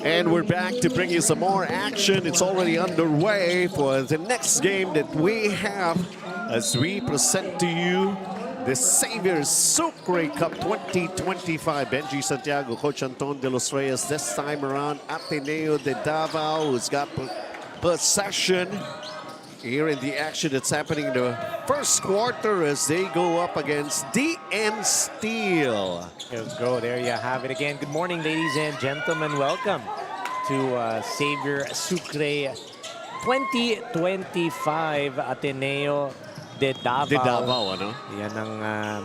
And we're back to bring you some more action. It's already underway for the next game that we have as we present to you the Xavier Sucre Cup 2025. Benji Santiago, Coach Anton de los Reyes, this time around Ateneo De Davao, who's got possession here in the action that's happening in the first quarter as they go up against DN Steel. Let's go. There you have it again. Good morning, ladies and gentlemen. Welcome to Xavier Sucre 2025 Ateneo De Davao. De Davao, ano? Yan ang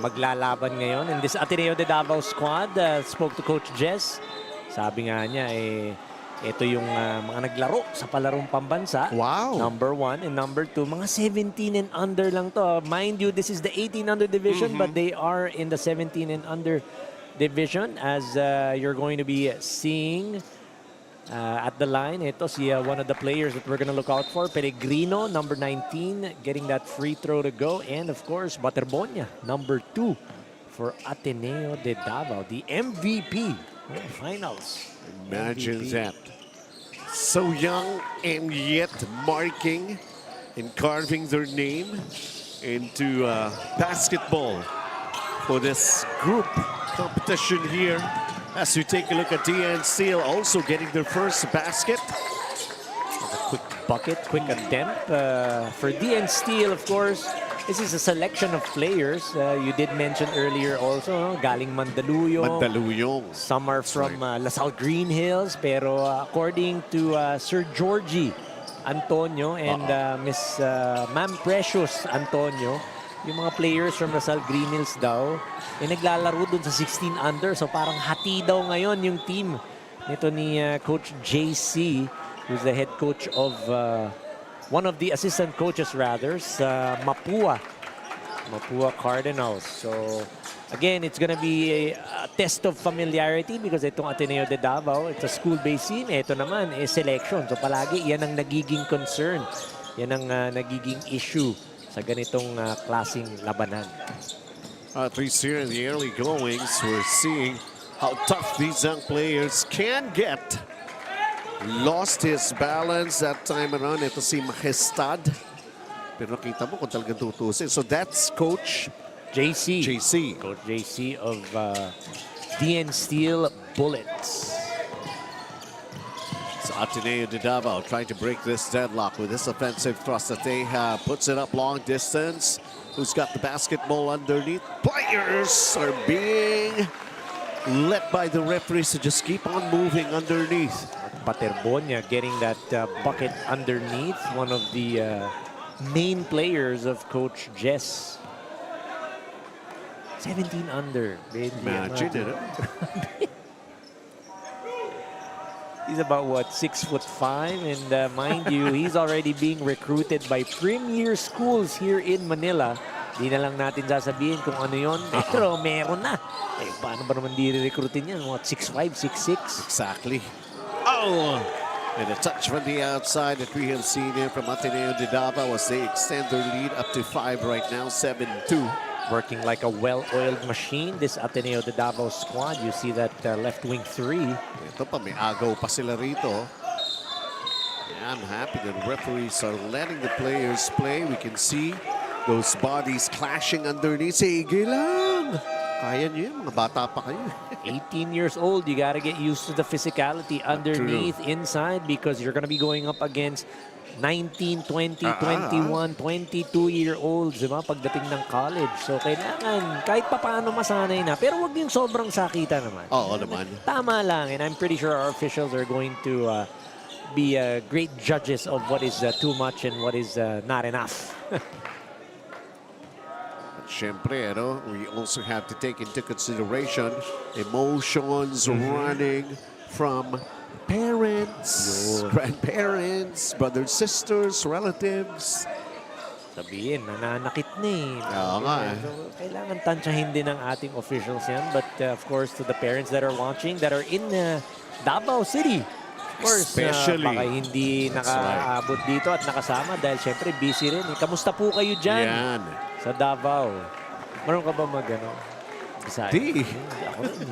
maglalaban ngayon. And this Ateneo De Davao squad, spoke to Coach Jess. Sabi nga niya, ito yung mga naglaro sa palarong pambansa. Wow. Number 1 and number 2, mga 17 and under lang to. Mind you, this is the 18 under division, but they are in the 17 and under division as you're going to be seeing at the line. Ito si one of the players that we're going to look out for, Pellegrino, number 19, getting that free throw to go. And of course, Baterbonia, number 2 for Ateneo De Davao, the MVP of the finals. Imagine MVP. that. So young and yet marking and carving their name into basketball for this group competition here. As we take a look at DN Steel also getting their first basket. A quick bucket, quick attempt for DN Steel, of course. This is a selection of players. You did mention earlier also, galing Mandaluyong. Mandaluyong. Some are from LaSalle Green Hills, pero according to Sir Georgie Antonio and Miss Ma'am Precious Antonio, yung mga players from LaSalle Green Hills daw, naglalaro dun sa 16 under. So parang hati daw ngayon yung team nito ni Coach JC, who's the head coach of one of the assistant coaches rather, sa Mapua Cardinals. So again, it's gonna be a test of familiarity because itong Ateneo De Davao, it's a school-based team. Ito naman is selection. So palagi yan ang nagiging concern. Yan ang nagiging issue sa ganitong klaseng labanan. At least here in the early goings, we're seeing how tough these young players can get. Lost his balance that time around. Ito si Majestad. Pero nakita mo kung talagang tutusin. So that's Coach JC. Coach JC of DN Steel Bullets. So Ateneo De Davao trying to break this deadlock with this offensive thrust that they have. Puts it up long distance. Who's got the basketball underneath? Players are being let by the referees to just keep on moving underneath. Baterbonia getting that bucket underneath, one of the main players of Coach Jess. 17 under. Baby. Imagine it. He's about, what, 6'5", and mind you, he's already being recruited by premier schools here in Manila. Di na lang natin sasabihin kung ano yon, pero meron na. Paano ba naman di-recruitin yan? What, 6'5", 6'6"? Exactly. Oh! And a touch from the outside that we have seen here from Ateneo De Davao as they extend their lead up to 5 right now, 7-2. Working like a well-oiled machine, this Ateneo De Davao squad. You see that left wing 3. Ito pa, may agaw pa sila rito. Yeah, I'm happy that referees are letting the players play. We can see those bodies clashing underneath. Sige lang! Kaya nyo yun, mga bata pa kayo. 18 years old, you gotta get used to the physicality underneath, inside, because you're gonna be going up against 19, 20, 21, 22-year-olds, diba? Pagdating ng college. So, kailangan kahit papaano masanay na. Pero wag yung sobrang sakita naman. Oo naman. Tama lang. And I'm pretty sure our officials are going to be great judges of what is too much and what is not enough. Siyempre, we also have to take into consideration emotions running from parents, grandparents, brothers, sisters, relatives. Sabihin, nananakit na eh. Oo nga eh. So, kailangan tansyahin din ng ating officials yan. But of course, to the parents that are watching, that are in Davao City. Of course, especially, baka hindi nakaabot dito at nakasama dahil syempre busy rin. Kamusta po kayo dyan? Yan. Sa Davao. Meron ka ba mag-ano? Bisaya? Di. Ako rin.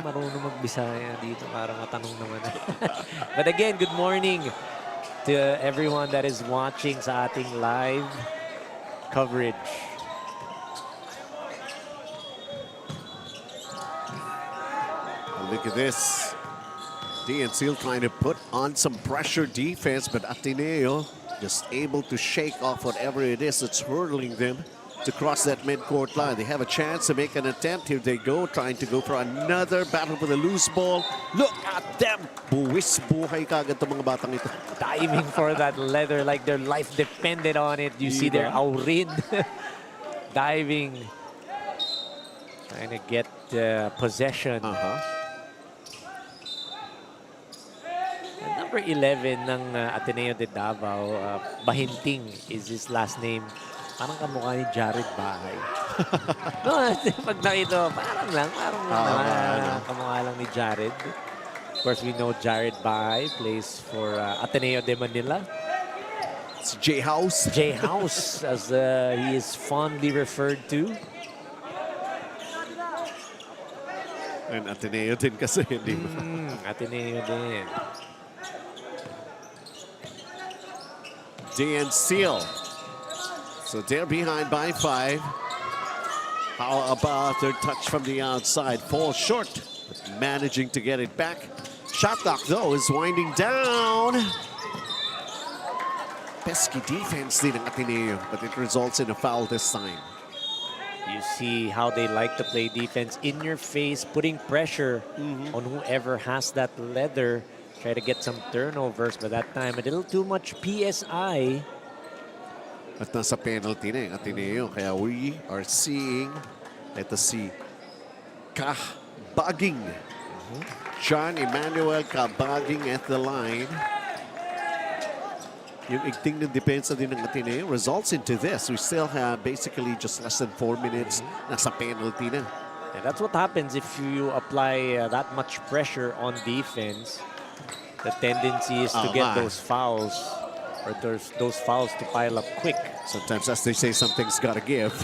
marunong magbisaya dito para matanong naman. But again, good morning to everyone that is watching sa ating live coverage. Look at this. DNC trying to put on some pressure defense, but Ateneo just able to shake off whatever it is that's hurdling them to cross that mid-court line. They have a chance to make an attempt. Here they go, trying to go for another battle for the loose ball. Look at them! Buwis buhay kagad itong mga batang ito. Diving for that leather like their life depended on it. You see their Aurin diving, trying to get possession. And number 11 ng Ateneo De Davao, Bahinting is his last name. Parang kamukha ni Jared Bahay. No, pag nakita, parang lang kamukha lang ni Jared. Of course, we know Jared Bahay plays for Ateneo de Manila. It's J-House. J-House, as he is fondly referred to. And Ateneo din kasi, hindi ba? Ateneo din. Dan Steele. So they're behind by 5. How about their touch from the outside? Falls short, but managing to get it back. Shot clock, though, is winding down. Pesky defense din ng Ateneo, but it results in a foul this time. You see how they like to play defense in your face, putting pressure on whoever has that leather. Try to get some turnovers, but that time a little too much PSI. At nasa penalty na yung Ateneo. Kaya we are seeing, let us see, Kabaging. John Emmanuel Kabaging at the line. Yung igting ng depensa din ng Ateneo results into this. We still have basically just less than 4 minutes. Nasa penalty na. And that's what happens if you apply that much pressure on defense. The tendency is to get those fouls. Or those fouls to pile up quick. Sometimes, as they say, something's got to give.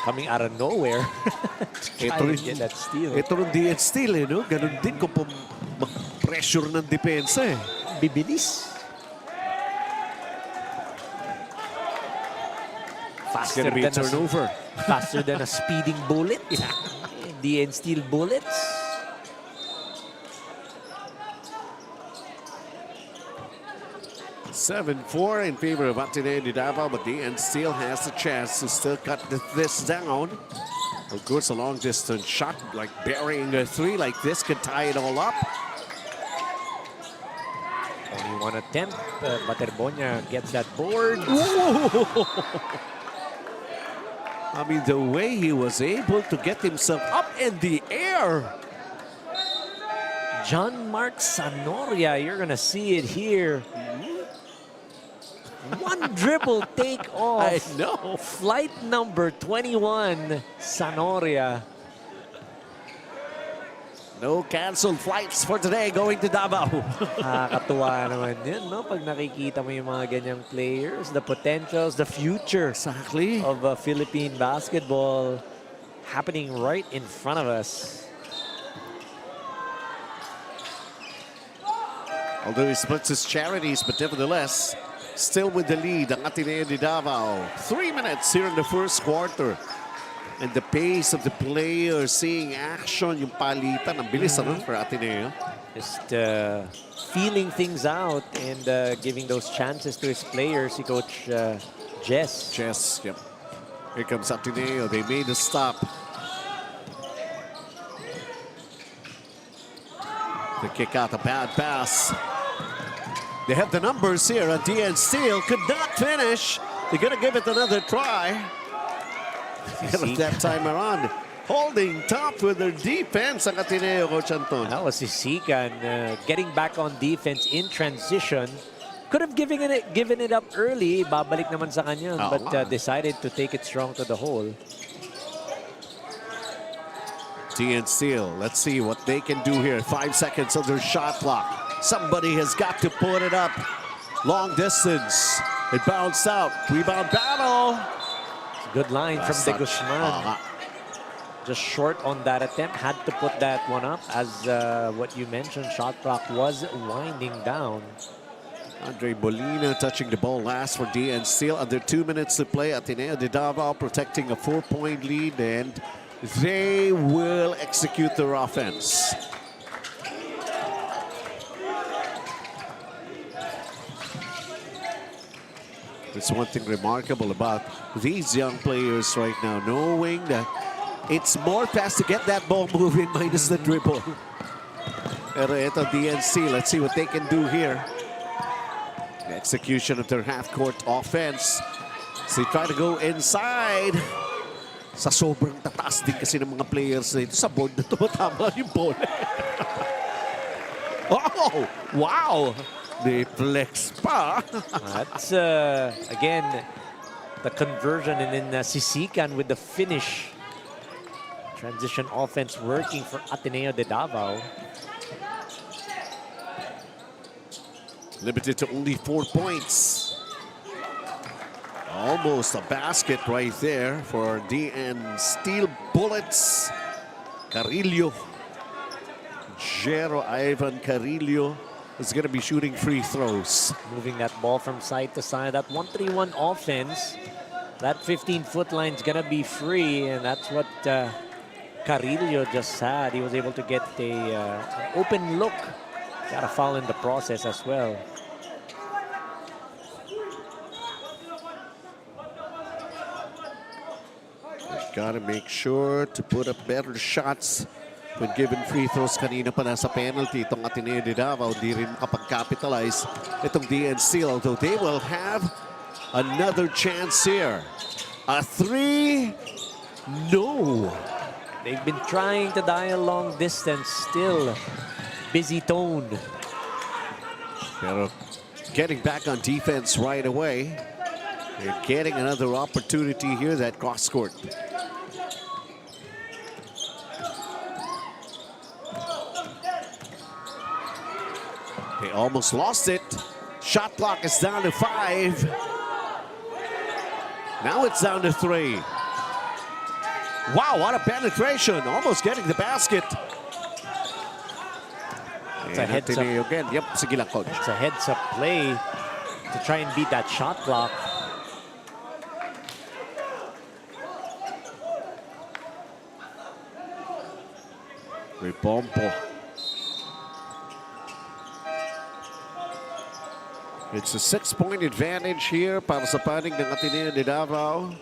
Coming out of nowhere. Ito rin, get that steal. Ito rin DN steal, eh, no? Ganun din kung mag-pressure ng depensa, eh. Bibilis. Faster than turnover. Faster than a speeding bullet. DN steal bullets. 7-4 in favor of Ateneo De Davao, but DN still has the chance to still cut this down. Of course, a long distance shot, like burying a 3 like this, could tie it all up. Only one attempt, but Terbonia gets that board. I mean, the way he was able to get himself up in the air. John Mark Sanoria, you're gonna see it here. One dribble take off. I know. Flight number 21, Sanoria. No canceled flights for today going to Davao. Nakakatuwa naman yun, no? Pag nakikita mo yung mga ganyang players, the potentials, the future Exactly. of Philippine basketball happening right in front of us. Although he splits his charities, but nevertheless, still with the lead, ang Ateneo De Davao. 3 minutes here in the first quarter. And the pace of the players, seeing action, yung palitan, ang bilis for Ateneo. Just feeling things out and giving those chances to his players, si Coach Jess. Yep. Here comes Ateneo. They made a stop. The kick out, a bad pass. They have the numbers here, and DN Steele could not finish. They're going to give it another try. That time around, holding top with their defense ang Ateneo, Coach Anton. That was Sisikan getting back on defense in transition. Could have given it up early, babalik naman sa kanya, but decided to take it strong to the hole. DN Steele, let's see what they can do here. 5 seconds of their shot clock. Somebody has got to put it up. Long distance. It bounced out. Rebound battle. Good line from De Guzman. Just short on that attempt. Had to put that one up as what you mentioned, shot clock was winding down. Andre Molina touching the ball last for DN Steel. Under 2 minutes to play. Ateneo De Davao protecting a 4-point lead, and they will execute their offense. There's one thing remarkable about these young players right now, knowing that it's more fast to get that ball moving minus the dribble. Pero ito DNC, let's see what they can do here. The execution of their half-court offense. So they try to go inside. Sa sobrang tataas din kasi ng mga players na ito, sa board na tumatama yung ball. Oh, wow! They flex pa. That's, again, the conversion, and then Sisikan with the finish. Transition offense working for Ateneo De Davao. Limited to only 4 points. Almost a basket right there for DN Steel Bullets. Carrillo. Jero Ivan Carrillo is going to be shooting free throws. Moving that ball from side to side. That 1-3-1 offense, that 15-foot line is going to be free, and that's what Carrillo just had. He was able to get an open look. Got a foul in the process as well. They've got to make sure to put up better shots when given free throws. Kanina pa nasa penalty itong Ateneo De Davao, di rin makapag-capitalize itong DN Steel, although they will have another chance here. A three, no. They've been trying to dial long distance, still busy tone. Pero getting back on defense right away. They're getting another opportunity here, that cross court. They almost lost it. Shot clock is down to 5. Now it's down to 3. Wow, what a penetration. Almost getting the basket. It's a heads up. Again. Yep, sige lang, coach. It's a heads up play to try and beat that shot clock. Ripompo. It's a 6-point advantage here para sa panig ng Ateneo De Davao.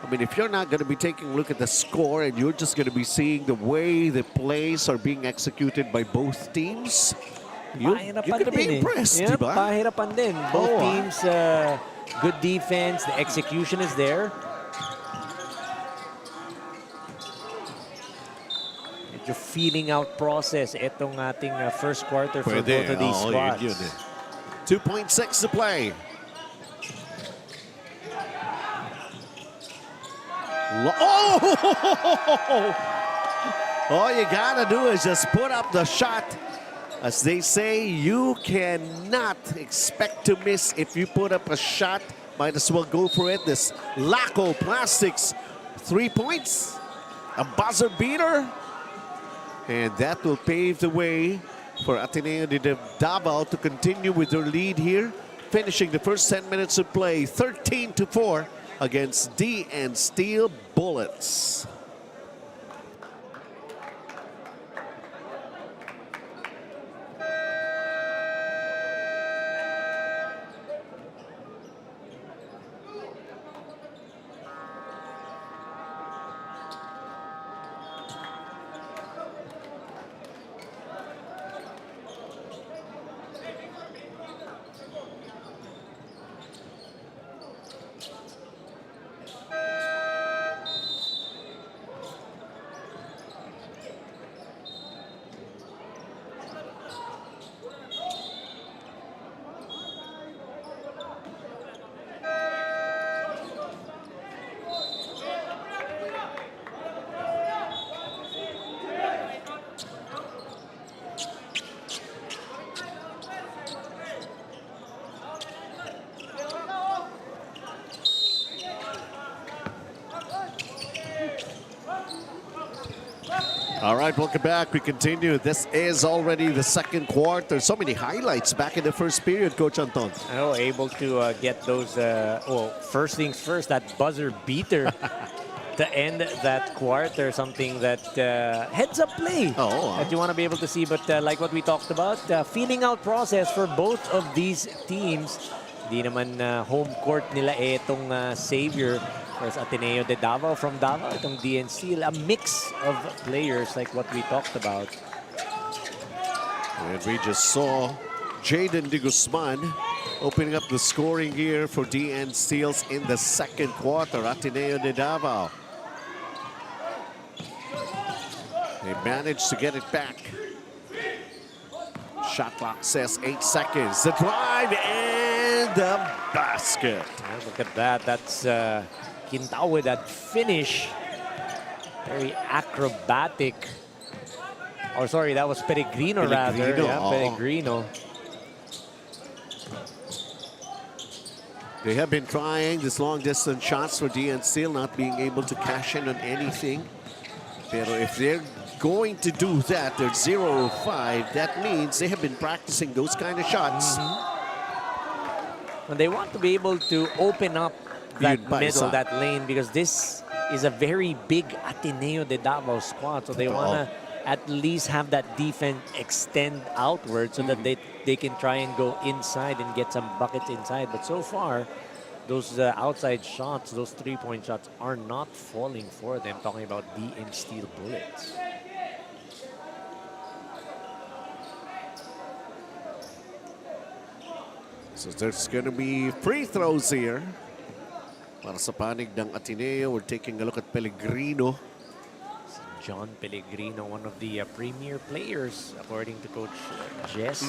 I mean, if you're not going to be taking a look at the score and you're just going to be seeing the way the plays are being executed by both teams, you're going to be impressed, Yep, diba? pahirapan din. Both teams, good defense, the execution is there. Medyo feeling out process itong ating first quarter for both of these squads. 2.6 to play. Oh! All you gotta do is just put up the shot. As they say, you cannot expect to miss if you put up a shot. Might as well go for it. This Laco Plastics 3 points, a buzzer beater, and that will pave the way for Ateneo De Davao to continue with their lead here, finishing the first 10 minutes of play 13-4 against DN Steel Bullets. All right, welcome back. We continue. This is already the second quarter. So many highlights back in the first period, Coach Anton. Oh, able to get those, well, first things first, that buzzer beater to end that quarter, something that heads-up play that you want to be able to see. But like what we talked about, feeling out process for both of these teams. Di naman home court nila itong Xavier versus Ateneo De Davao from Davao. Itong DN Steel, a mix of players like what we talked about. And we just saw Jaden De Guzman opening up the scoring here for DN Steels in the second quarter. Ateneo De Davao. They managed to get it back. Shot clock says 8 seconds. The drive and the basket. Oh, look at that. That's Quintao with that finish. Very acrobatic. Oh, sorry, that was Pellegrino rather. Yeah, Pellegrino. They have been trying this long-distance shots for DN Steel, not being able to cash in on anything. Pero if they're going to do that, they're 0-5. That means they have been practicing those kind of shots. And they want to be able to open up that middle, that lane, because this is a very big Ateneo De Davao squad. So they want to at least have that defense extend outward so that they can try and go inside and get some buckets inside. But so far, those outside shots, those three-point shots are not falling for them. Talking about DN Steel Bullets. So there's going to be free throws here. Para sa panig ng Ateneo, we're taking a look at Pellegrino. John Pellegrino, one of the premier players, according to Coach Jess.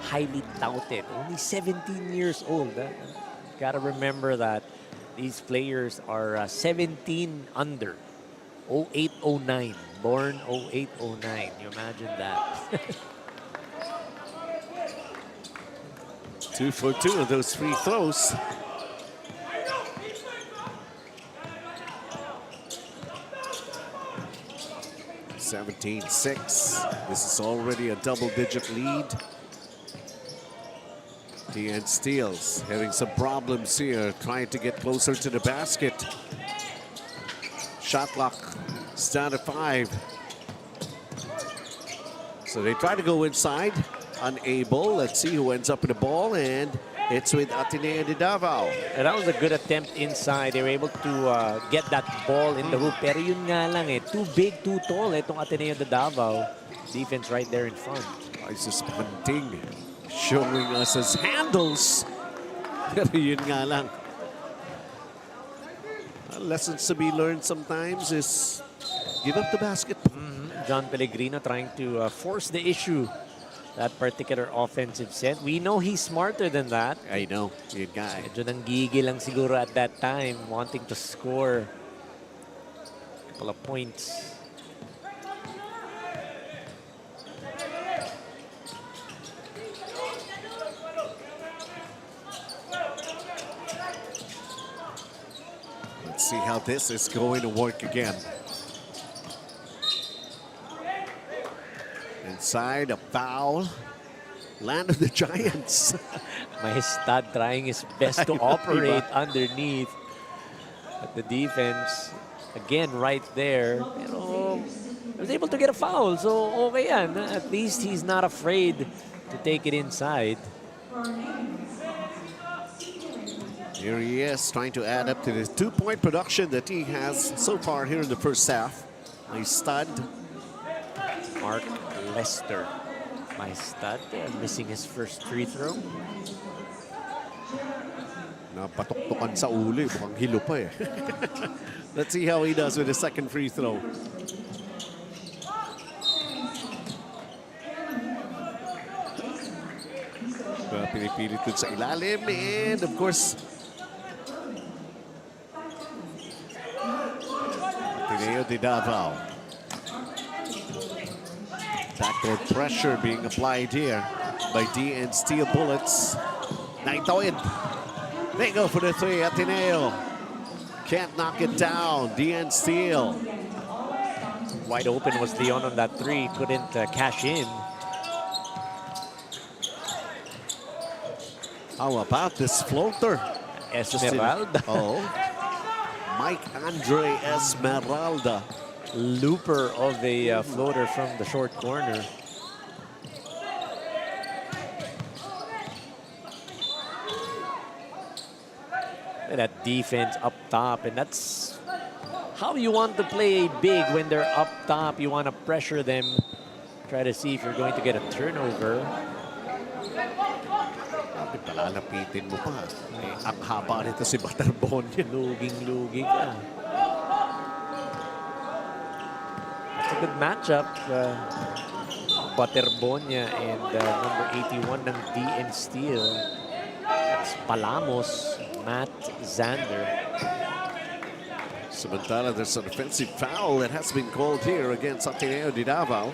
Highly touted, only 17 years old. Gotta remember that these players are 17 under, 0809, born 0809. You imagine that. 2 for 2 of those free throws. (17-6). This is already a double-digit lead. DN Steels having some problems here, trying to get closer to the basket. Shot clock is down to 5. So they try to go inside. Unable. Let's see who ends up with the ball, and it's with Ateneo De Davao. And that was a good attempt inside. They were able to get that ball in the hoop. Pero yun nga lang too big, too tall itong Ateneo De Davao. Defense right there in front. Isis Punting showing us as handles. Pero yun nga lang. Lessons to be learned sometimes is give up the basket. John Pellegrino trying to force the issue. That particular offensive set. We know he's smarter than that. I know, yun guy. Medyo nanggigil lang siguro at that time, wanting to score a couple of points. Let's see how this is going to work again. Inside, a foul. Land of the Giants. Maestad trying his best to operate underneath. But the defense, again, right there. Pero was able to get a foul. So, okay yan. At least he's not afraid to take it inside. Here he is, trying to add up to the 2-point production that he has so far here in the first half. Maestad. Mark Lester. Maestad missing his first free throw. Napatuktukan sa ulo, mukhang hilo pa eh. Let's see how he does with the second free throw. Pinipilit dun sa ilalim, and of course, Ateneo De Davao. Backdoor pressure being applied here by DN Steel Bullets. Naitawid. They go for the 3, Ateneo. Can't knock it down. DN Steele. Wide open was Leon on that three. Couldn't cash in. How about this floater? Esmeralda. Oh. Mike Andre Esmeralda. Looper of a floater from the short corner. And that defense up top, and that's how you want to play big when they're up top. You want to pressure them, try to see if you're going to get a turnover. Palalapitin mo pa. Ang haba nito si Butterbone. Luging-lugi ka. That's a good matchup. Butterbonia and number 81 ng DN Steel. That's Palamos, Matt Zander. Samantala, there's an offensive foul that has been called here against Ateneo De Davao.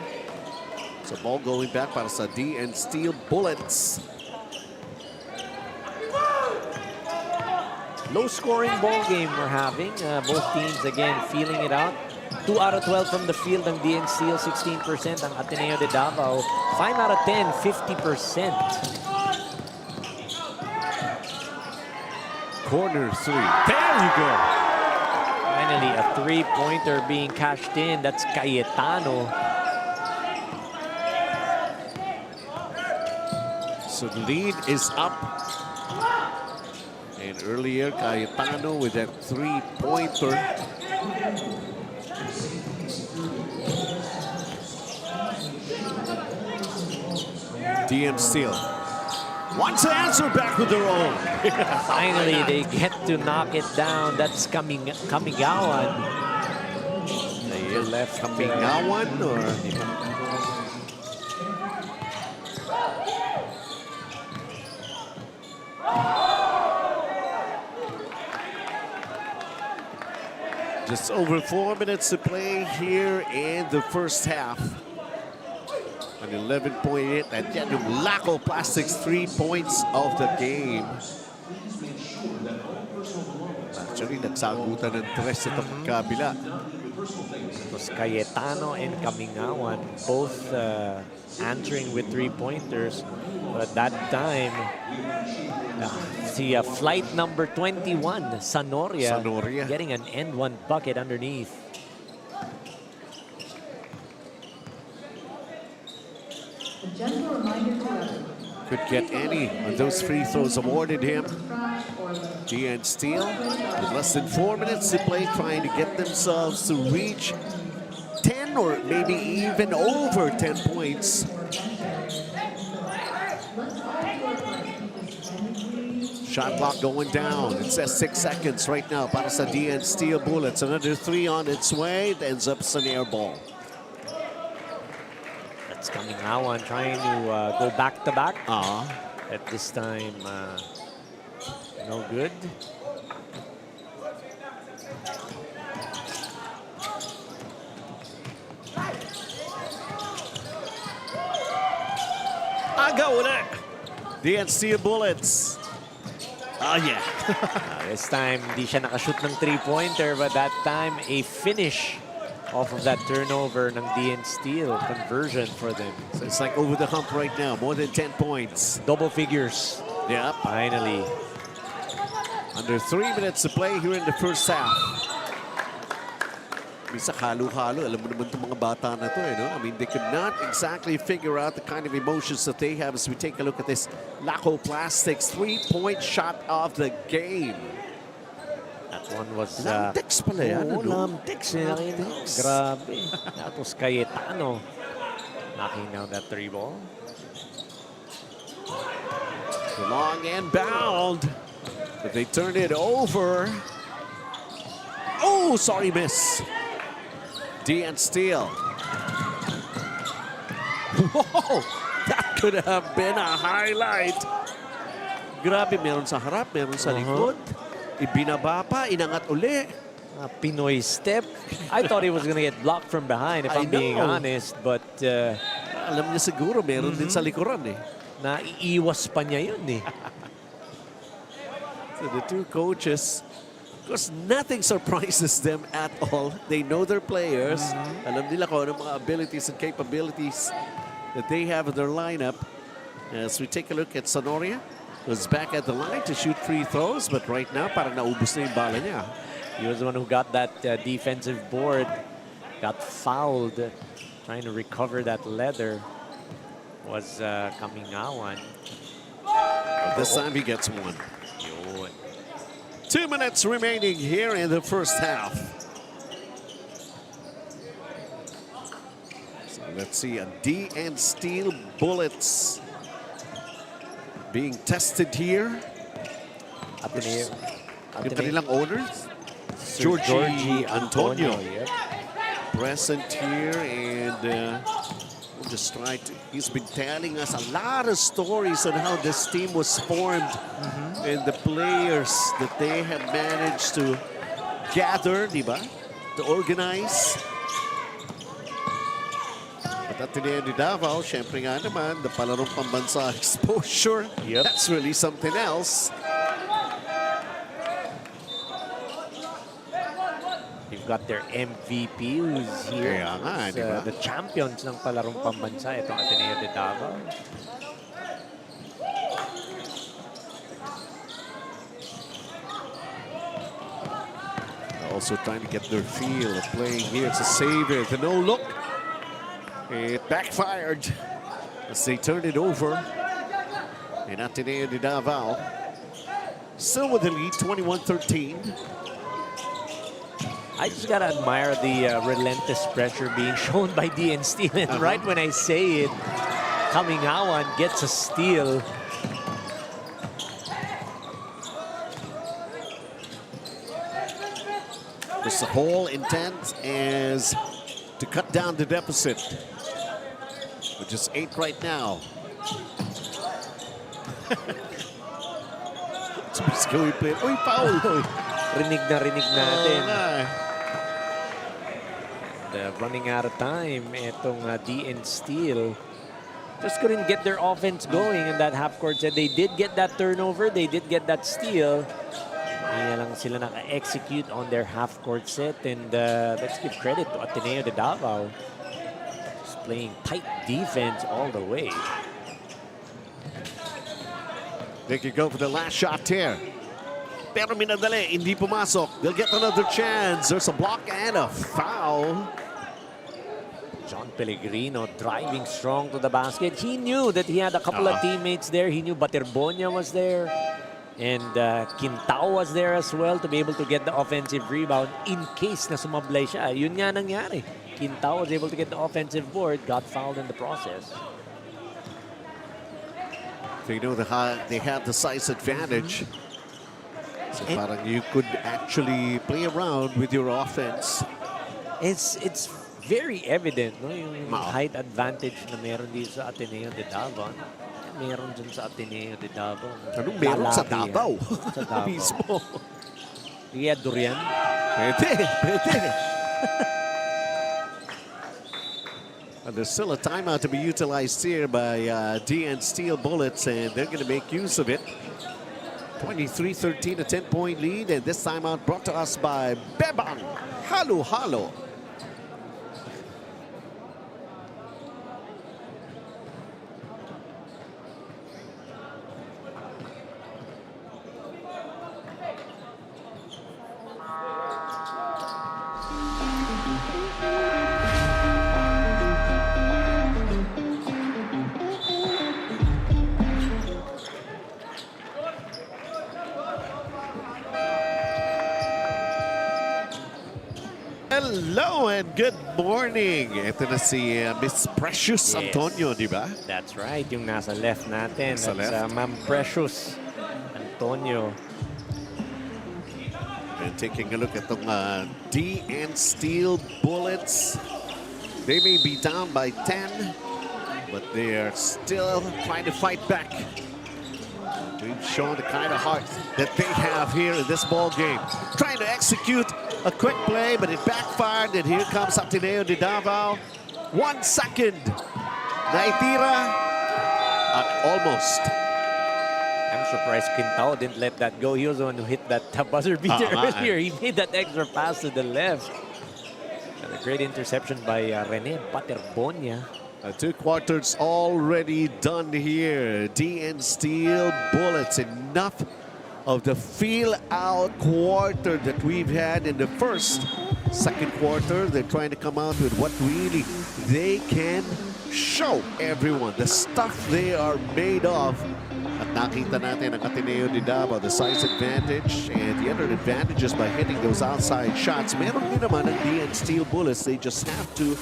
So ball going back para sa DN Steel Bullets. Low-scoring ball game we're having. Both teams, again, feeling it out. 2 out of 12 from the field ng DN Steel, 16%. Ang Ateneo De Davao, 5 out of 10, 50%. Corner three. There you go. Finally, a three-pointer being cashed in. That's Cayetano. So the lead is up. And earlier, Cayetano with that three-pointer. DM Steel wants to answer back with their own. Finally, they get to knock it down. That's Kamigawan. They left Kamigawan or... Just over 4 minutes to play here in the first half. An 11.8 at yan yung Laco Plastics 3 points of the game. Actually, nagsagutan ng 3 ito pagkabila. It was Cayetano and Kamingawan both answering with three-pointers. But at that time, see flight number 21, Sanoria, getting an end one bucket underneath. Could get any of those free throws awarded him. DN Steel with less than 4 minutes to play, trying to get themselves to reach 10 or maybe even over 10 points. Shot clock going down. It says 6 seconds right now para sa DN Steel Bullets. Another 3 on its way. It ends up as an air ball. That's Kamingawan trying to go back-to-back. At this time, no good. Aga ulit. DN Steel Bullets. Yeah. This time, hindi siya nakashoot ng three-pointer, but that time, a finish off of that turnover ng DN Steel. Conversion for them. So it's like over the hump right now. More than 10 points. Double figures. Yeah. Finally. Under 3 minutes to play here in the first half. Misa halo-halo. Alam mo naman itong mga bata na to, no? I mean, they could not exactly figure out the kind of emotions that they have as we take a look at this Laco Plastics 3-point shot of the game. That one was... Lamtex pala yan, ano? Lamtex. Grabe. Tapos Cayetano knocking down that three ball. Long and bound. But they turned it over. Oh, sorry, miss. DN Steel. Whoa! That could have been a highlight. Grabe, meron sa harap, meron sa likod. Ibinaba pa, inangat uli. Pinoy step. I thought he was going to get blocked from behind, if I'm being honest. But alam niya siguro, meron din sa likuran eh. Naiiwas pa niya yun eh. So the two coaches Because nothing surprises them at all. They know their players. Alam nila kung anong mga abilities and capabilities that they have in their lineup. As we take a look at Sonoria, who's back at the line to shoot free throws, but right now parang naubos na yung bala niya. He was the one who got that defensive board, got fouled, trying to recover that leather. Was Kamingawan. This time he gets one. Yun. 2 minutes remaining here in the first half. So let's see, a D and steel bullets being tested here. Ateneo. Yung kanilang owners, Georgie Antonio. Yep. Present here, and we'll just try to. He's been telling us a lot of stories on how this team was formed and the players that they have managed to gather, di ba? To organize. At Ateneo De Davao, syempre nga naman, the palarong pambansa exposure. Yep. That's really something else. You've got their MVP who's here. Kaya nga, Who's, di ba? the champions ng palarong pambansa, itong Ateneo De Davao. Also trying to get their feel of playing here. It's a Xavier, the no look. It backfired as they turned it over. And Ateneo De Davao still with the lead, 21-13. I just gotta admire the relentless pressure being shown by DN Steel. And right when I say it, Kamingawan gets a steal. Just the whole intent is to cut down the deficit, which is 8 right now. It's basically played. Uy, foul! Rinig natin. Ah. Running out of time, itong DN Steel just couldn't get their offense going in that half-court set. They did get that turnover, they did get that steal. Hindi lang sila naka-execute on their half-court set, and let's give credit to Ateneo De Davao. Just playing tight defense all the way. They could go for the last shot here. Pero minadali, hindi pumasok. They'll get another chance. There's a block and a foul. John Pellegrino driving strong to the basket. He knew that he had a couple of teammates there. He knew Baterbonia was there. And Quintao was there as well to be able to get the offensive rebound in case na sumablay siya. Yun nga nangyari. Quintao was able to get the offensive board, got fouled in the process. They know they have the size advantage. So parang you could actually play around with your offense. It's very evident, no? Yung height advantage na meron dito sa Ateneo De Davao. Meron dyan sa Ateneo De Davao. Anong meron sa Davao? Sa Davao. Mismo. Ria Durian. Pwede. And there's still a timeout to be utilized here by DN Steel Bullets, and they're going to make use of it. 23-13, a 10-point lead, and this timeout brought to us by Bebang. Halo. Hello and good morning. Ito na si Miss Precious Antonio, di ba? That's right, yung nasa left natin. Nasa That's left. Ma'am Precious Antonio. And taking a look at the DN Steel Bullets. They may be down by 10, but they are still trying to fight back. We've shown the kind of heart that they have here in this ball game. Trying to execute a quick play, but it backfired, and here comes Ateneo De Davao. 1 second. Naitira at almost. I'm surprised Quintao didn't let that go. He was the one who hit that buzzer beater earlier. He made that extra pass to the left. And a great interception by Rene Paterbonia. 2 quarters already done here. DN Steel Bullets, enough of the feel-out quarter that we've had in the second quarter. They're trying to come out with what really they can show everyone, the stuff they are made of. At nakita natin ang Ateneo De Davao, the size advantage and the other advantages by hitting those outside shots. Meron din naman ang DN Steel Bullets. They just have to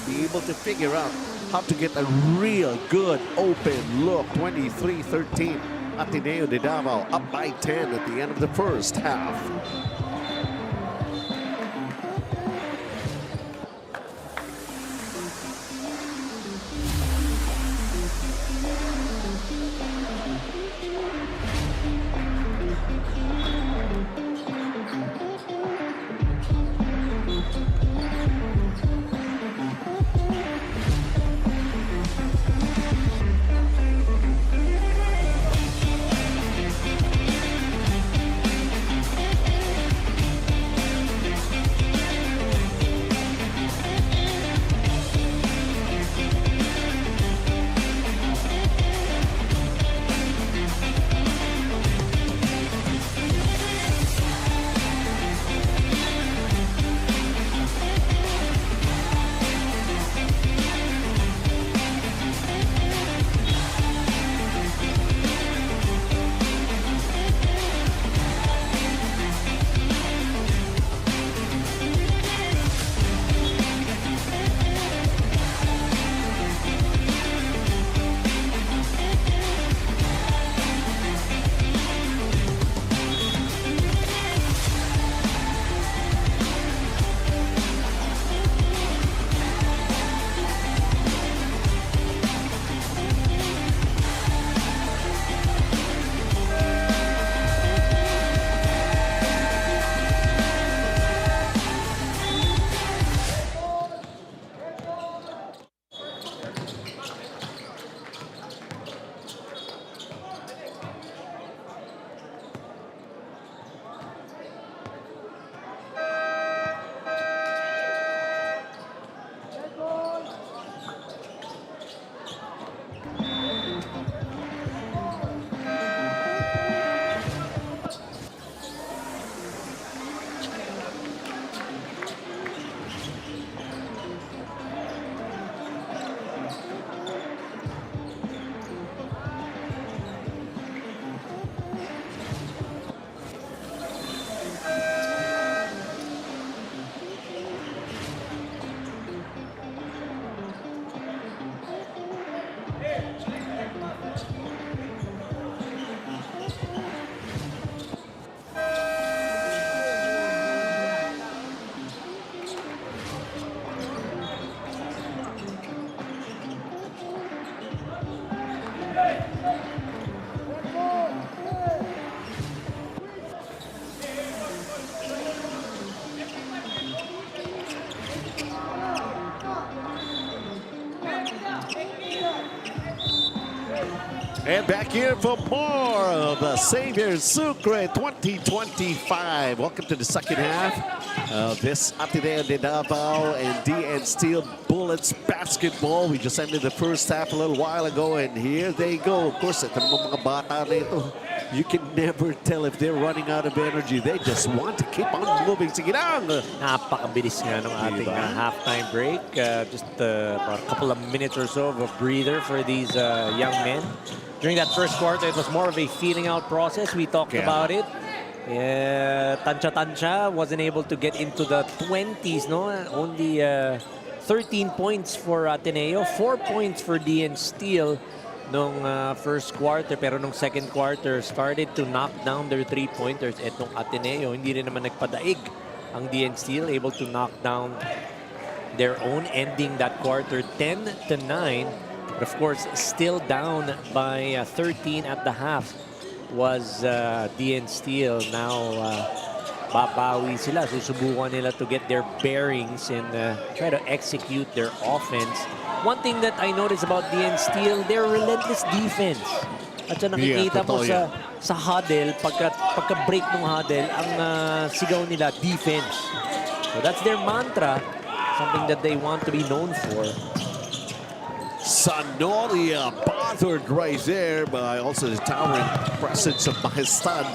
be able to figure out how to get a real good open look. 23-13. Ateneo De Davao up by 10 at the end of the first half. And back here for more of the Xavier Sucre 2025. Welcome to the second half of this Ateneo De Davao and DN Steel Bullets basketball. We just ended the first half a little while ago, and here they go. Of course, ito naman mga bata na ito, you can never tell if they're running out of energy. They just want to keep on moving. Sige lang! Napakabilis nga ng ating halftime break. Just about a couple of minutes or so of a breather for these young men. During that first quarter, it was more of a feeling out process. We talked about it. Tansha wasn't able to get into the 20s, no? Only 13 points for Ateneo, 4 points for DN Steel nung first quarter. Pero nung second quarter, started to knock down their three-pointers. At nung Ateneo, hindi rin naman nagpadaig ang DN Steel, able to knock down their own, ending that quarter 10-9. But of course, still down by 13 at the half was DN Steel. Now, babawi sila. Susubukan nila to get their bearings and try to execute their offense. One thing that I noticed about DN Steel, their relentless defense. At saka nakikita mo totoo sa huddle, pagka-break ng huddle, ang sigaw nila, defense. So that's their mantra, something that they want to be known for. Sanoria bothered right there by also the towering presence of Majestad.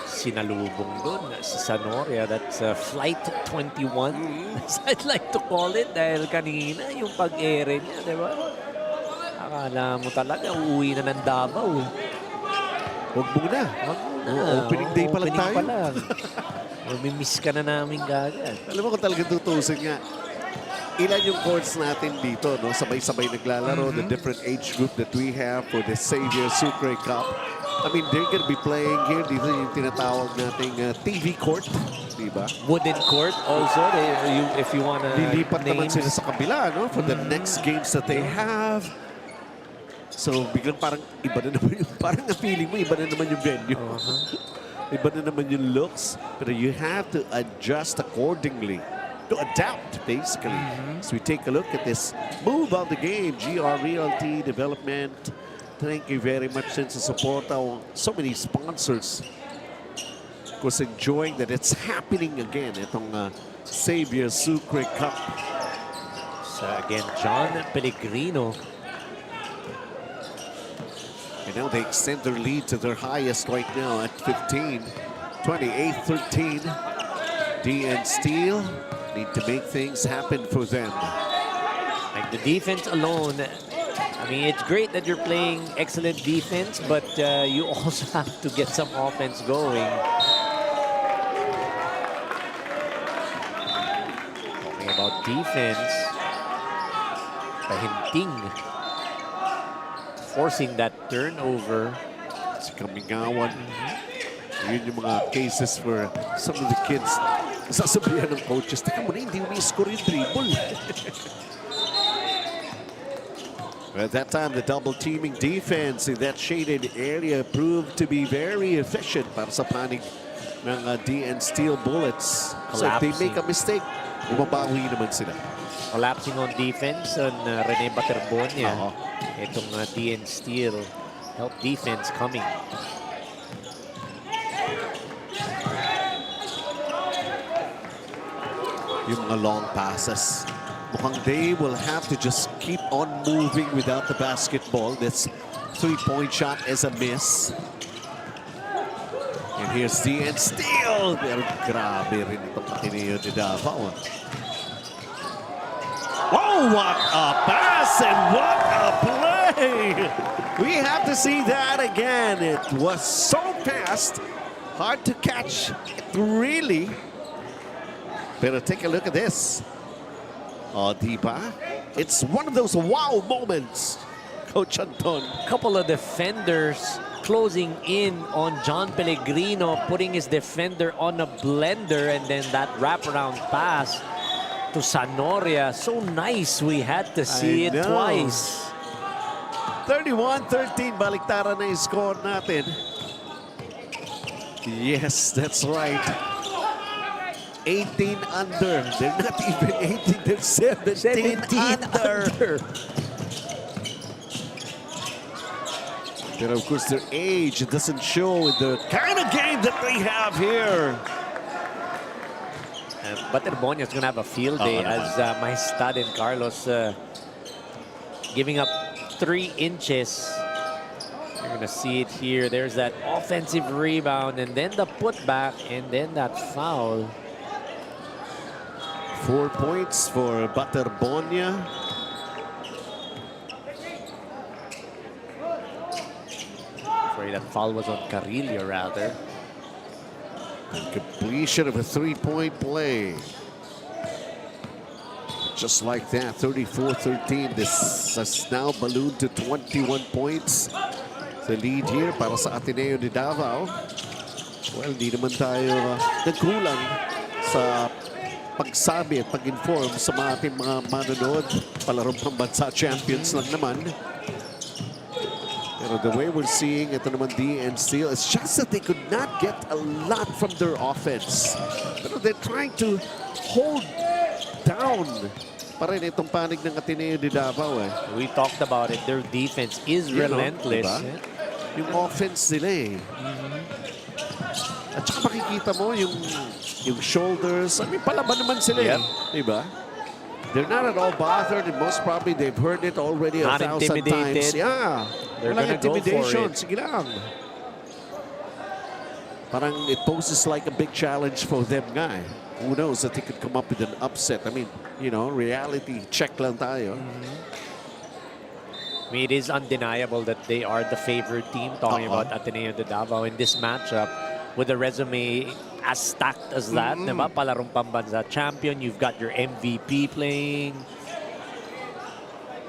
Sinalubong doon si Sanoria. That's Flight 21, as I'd like to call it. Dahil kanina, yung pag-ere niya, di ba? Akala mo talaga, uuwi na ng Davao. Huwag muna. Opening day pa lang tayo. Mamimiss ka na namin gagad. Alam mo kung talagang tutusin nga, ilan yung courts natin dito, no? Sabay-sabay naglalaro, the different age group that we have for the Xavier Sucre Cup. I mean, they're gonna be playing here. Dito yung tinatawag nating TV court, di ba? Wooden court also, if you wanna lilipat naman names. sila sa kabila, no? For the next games that they have. So, biglang parang iba na naman yung, parang ang feeling mo, iba na naman yung venue. Iba na naman yung looks. But you have to adjust accordingly. To adapt, basically. So we take a look at this move of the game. GR Realty Development. Thank you very much since the support of so many sponsors. Of course, enjoying that it's happening again. Itong Xavier Sucre Cup. So again, John Pellegrino. And now they extend their lead to their highest right now at 15. 28-13. DN Steel need to make things happen for them. Like the defense alone, I mean, it's great that you're playing excellent defense, but you also have to get some offense going. Talking about defense, Pahinting forcing that turnover. Si Kamingawan. Yun yung mga cases for some of the kids. Sasabihan ng coaches, teka mo na, hindi umi-score yung dribble. At that time, the double teaming defense in that shaded area proved to be very efficient para sa panig ng DN Steel Bullets. So if they make a mistake, bumabawi naman sila. Collapsing on defense on Rene Baterbonia. Itong DN Steel help defense coming. Yung mga long passes. Mukhang they will have to just keep on moving without the basketball. This three-point shot is a miss. And here's DN Steel. Pero grabe rin itong Ateneo De Davao. Oh, what a pass and what a play! We have to see that again. It was so fast, hard to catch. It really. Pero take a look at this. Oh, diba? It's one of those wow moments, Coach Anton. Couple of defenders closing in on John Pellegrino, putting his defender on a blender, and then that wraparound pass to Sanoria. So nice, we had to see it twice. 31-13, baliktaran na yung score natin. Yes, that's right. 18 under. They're not even 18, they're 17 under. But of course, their age doesn't show in the kind of game that they have here. Baterbonia is going to have a field day as Majestad and Carlos giving up 3 inches. You're going to see it here. There's that offensive rebound and then the putback and then that foul. 4 points for Baterbonia. Sorry, that foul was on Carrillo, rather. And completion of a three-point play. Just like that, 34-13. This has now ballooned to 21 points. The lead here para sa Ateneo De Davao. Well, hindi naman tayo nagkulang sa pagsabi at pag-inform sa mga ating mga manonood. Palarong pambansa champions lang naman. Pero the way we're seeing ito naman DN Steel, it's just that they could not get a lot from their offense. Pero they're trying to hold down pa rin itong panig ng Ateneo De Davao eh. We talked about it. Their defense is relentless. Diba? Yung offense nila eh. At saka makikita mo yung shoulders. I mean, palaban naman sila eh. Diba? They're not at all bothered, and most probably they've heard it already a Not 1,000 times. intimidated. Yeah. They're Walang gonna go for intimidation. it. Sige lang. Parang it poses like a big challenge for them nga eh. Who knows that they could come up with an upset. I mean, you know, reality check lang tayo. I mean, it is undeniable that they are the favored team, talking about Ateneo De Davao in this matchup. With a resume as stacked as that, diba? Palarong pambansa champion, you've got your MVP playing.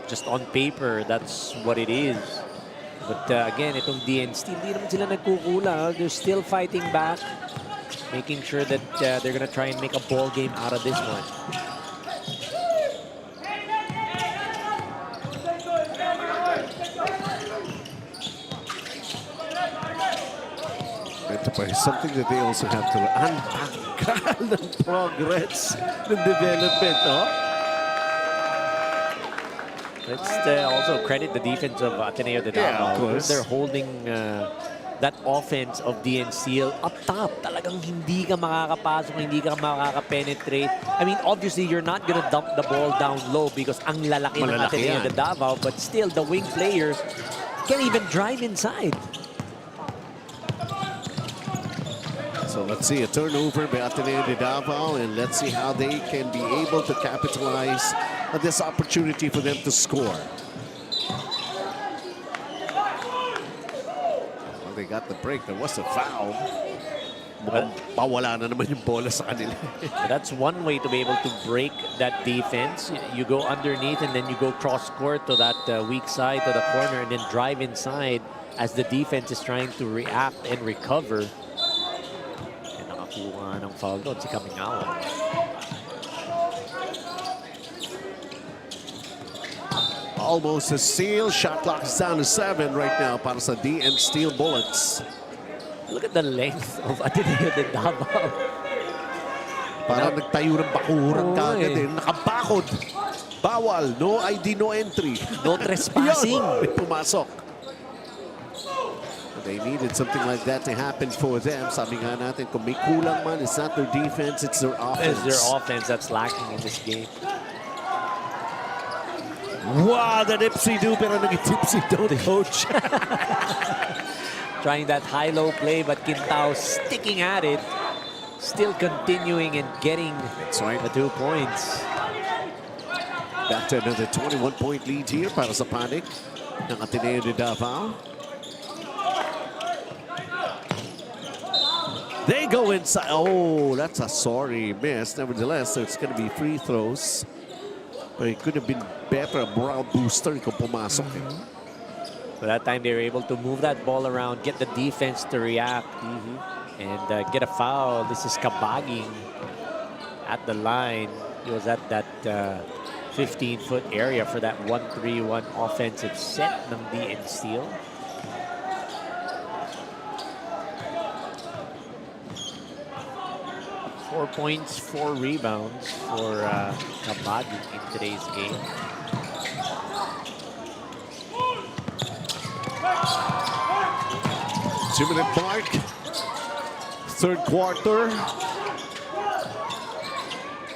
Just on paper, that's what it is. But again, itong DNC, hindi naman sila nagkukulang. They're still fighting back, making sure that they're gonna try and make a ball game out of this one. Enterprise, something that they also have to ang tagal ng progress ng development, oh. Let's also credit the defense of Ateneo De Davao. Yeah, of course. They're holding that offense of DNC up top. Talagang hindi ka makakapasok, hindi ka makakapenetrate. I mean, obviously, you're not gonna dump the ball down low because ang lalaki ng Malalaki Ateneo yan. De Davao, but still, the wing players can even drive inside. So let's see a turnover by Ateneo De Davao, and let's see how they can be able to capitalize on this opportunity for them to score. Well, they got the break. There was a foul. Mukhang pawala na naman yung bola sa kanila. That's one way to be able to break that defense. You go underneath and then you go cross court to that weak side, to the corner, and then drive inside as the defense is trying to react and recover. And nakakuha ng foul doon si Kamingawa. Almost a steal. Shot clock is down to 7 right now para sa DN Steel Bullets. Look at the length of Ateneo De Davao. Parang nagtayo ng bakuran kagad eh. Nakabakod. Bawal. No ID, no entry. No trespassing. Yun, pumasok. They needed something like that to happen for them. Sabi nga natin, kung may kulang man, it's not their defense, it's their offense. It's their offense that's lacking in this game. Wow, the dipsy-do, pero nag-tipsy-do, coach. Trying that high-low play, but Quintao sticking at it. Still continuing and getting the 2 points. Back to another 21-point lead here para sa panig ng Ateneo De Davao. They go inside. Oh, that's a sorry miss. Nevertheless, so it's going to be free throws. But it could have been better. A morale booster kung pumasok. But that time they were able to move that ball around, get the defense to react, and get a foul. This is Kabaging at the line. He was at that 15-foot area for that 1-3-1 offensive set ng DN Steel. Four points, 4 rebounds for Kabaging in today's game. Two-minute mark. Third quarter.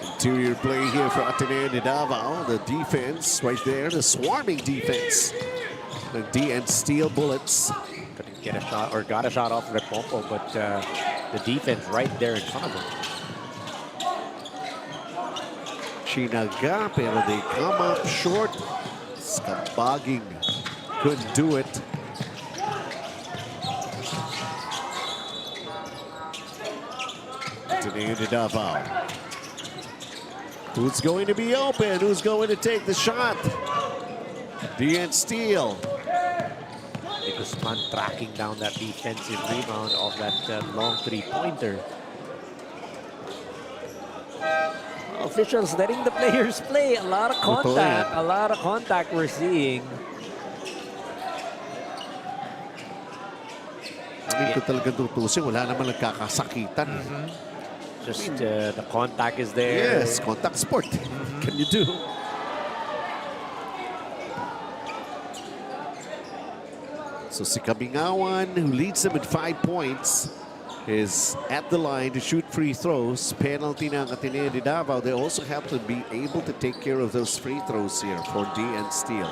Interior play here for Ateneo De Davao. The defense right there, the swarming defense. The DN Steel Bullets. Couldn't get a shot or got a shot off Repompo, but the defense right there in front of him. Chinaga, pero they come up short. Kabaging couldn't do it. Ateneo De Davao. Who's going to be open? Who's going to take the shot? DN Steel. Guzman tracking down that defensive rebound off that long three-pointer. Officials letting the players play. A lot of contact. A lot of contact we're seeing. Hindi ko talaga tutusin. Wala naman nagkakasakitan. Just the contact is there. Yes, contact sport. What can you do? So si Kabingawan, who leads them with 5 points, is at the line to shoot free throws. Penalty ng Ateneo De Davao. They also have to be able to take care of those free throws here for DN Steel.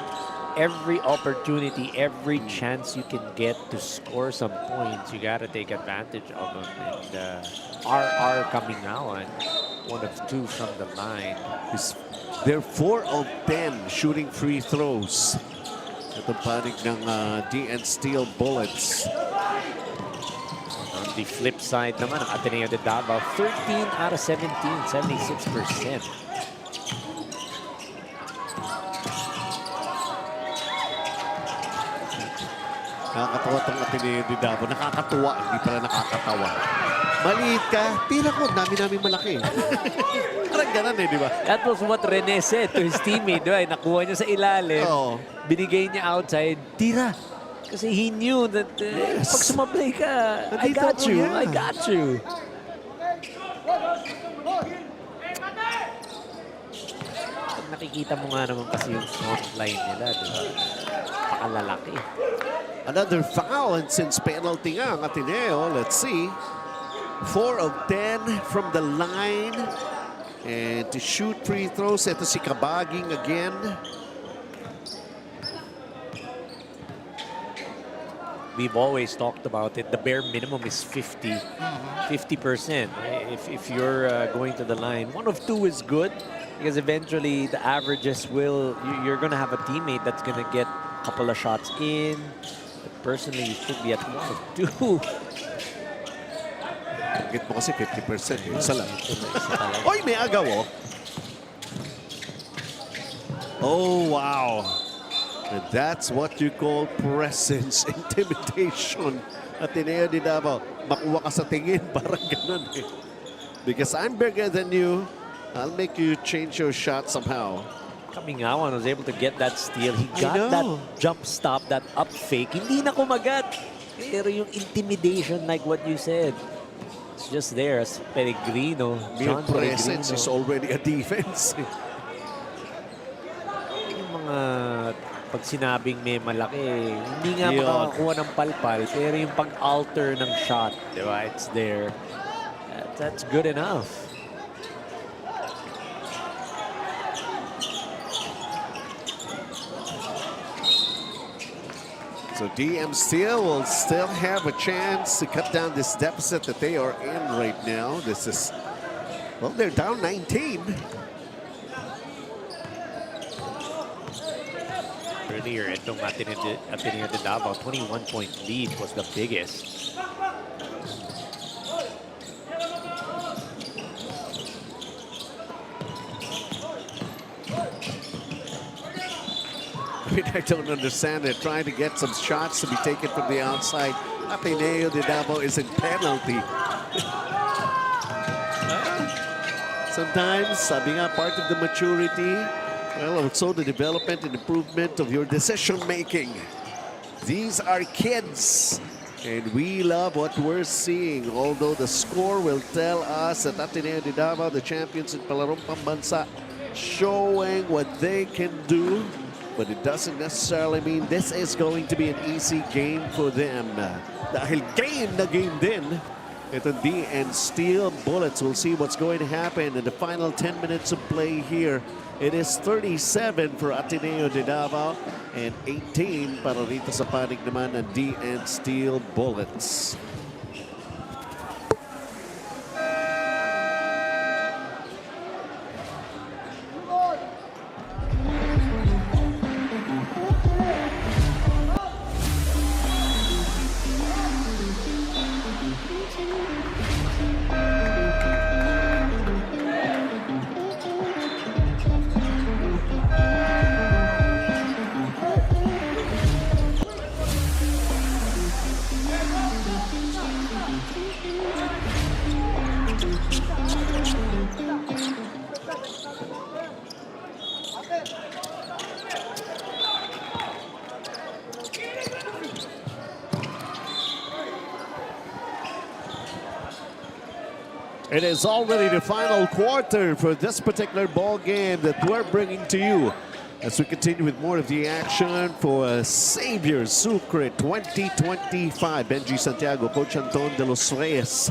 Every opportunity, every chance you can get to score some points, you got to take advantage of them. And RR Kabingawan, 1 of 2 from the line. They're 4 of 10 shooting free throws. Itong panig ng DN Steel Bullets. On the flip side naman, ang Ateneo De Davao, 13 out of 17, 76%. Nakakatawa itong Ateneo De Davao. Nakakatuwa, hindi pala nakakatawa. Maliit ka, tira ko, dami-dami malaki. Parang ganun di ba? That was what Rene said to his teammate. Diba? Nakuha niya sa ilalim, binigay niya outside, tira. Kasi he knew that pag sumablay ka, I got you, I got you. Pag nakikita mo nga naman kasi yung front line nila, diba? Pakalalaki. Another foul, and since penalty nga ang Ateneo, let's see. 4 of 10 from the line. And to shoot free throws, ito si Kabaging again. We've always talked about it. The bare minimum is 50%. If you're going to the line, 1 of 2 is good because eventually the averages will. You're going to have a teammate that's going to get a couple of shots in. But personally, you should be at 1 of 2. Get mo kasi 50%. Isa lang. Oy, may agaw oh. Oh, wow. And that's what you call presence, intimidation. Ateneo De Davao, makuha ka sa tingin, parang ganun eh. Because I'm bigger than you, I'll make you change your shot somehow. Kabingawan was able to get that steal. He got that jump stop, that up fake. Hindi na kumagat. Pero yung intimidation, like what you said, it's just there as Pellegrino. Mere presence is already a defense. Yung mga pag sinabing may malaki, hindi nga makakakuha ng palpal, pero yung pag-alter ng shot, di ba? It's there. That's good enough. So DM Steel will still have a chance to cut down this deficit that they are in right now. This is, well, they're down 19. Earlier, itong Ateneo De Davao, 21-point lead was the biggest. I don't understand it. Trying to get some shots to be taken from the outside. Ateneo De Davao is in penalty. Sometimes, sabi nga, part of the maturity, well, also the development and improvement of your decision making. These are kids, and we love what we're seeing. Although the score will tell us that Ateneo De Davao, the champions in Palarong Pambansa, showing what they can do. But it doesn't necessarily mean this is going to be an easy game for them. Dahil game na game din. Itong DN Steel Bullets. We'll see what's going to happen in the final 10 minutes of play here. It is 37 for Ateneo De Davao and 18 para rito sa panig naman ng DN Steel Bullets. It is already the final quarter for this particular ball game that we're bringing to you As we continue with more of the action for Xavier Sucre 2025. Benji Santiago, Coach Anton de los Reyes.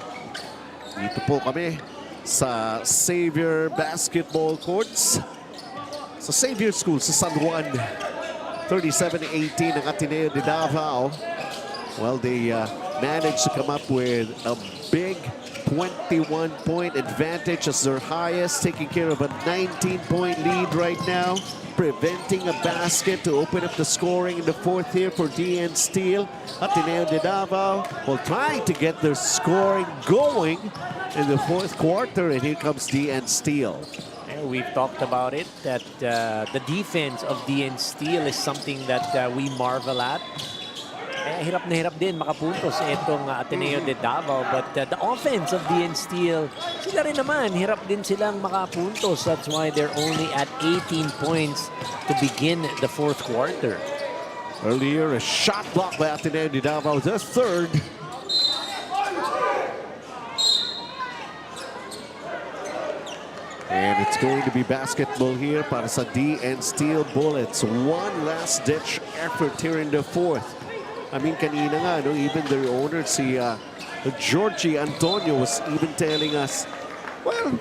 Dito po kami sa Xavier Basketball Courts. Sa Xavier School sa San Juan. 37-18 ng Ateneo De Davao. Well, they managed to come up with a big 21-point advantage as their highest, taking care of a 19-point lead right now, preventing a basket to open up the scoring in the fourth here for DN Steel. Ateneo De Davao, well, trying to get their scoring going in the fourth quarter, and here comes DN Steel. We've talked about it, that the defense of DN Steel is something that we marvel at. Hirap na hirap din makapuntos itong Ateneo De Davao, but the offense of DN Steel, sila rin naman, hirap din silang makapuntos. That's why they're only at 18 points to begin the fourth quarter. Earlier, a shot block by Ateneo De Davao, the third. And it's going to be basketball here para sa DN Steel Bullets. One last-ditch effort here in the fourth. I mean, kanina nga, no, even their owner, si Georgie Antonio, was even telling us, well,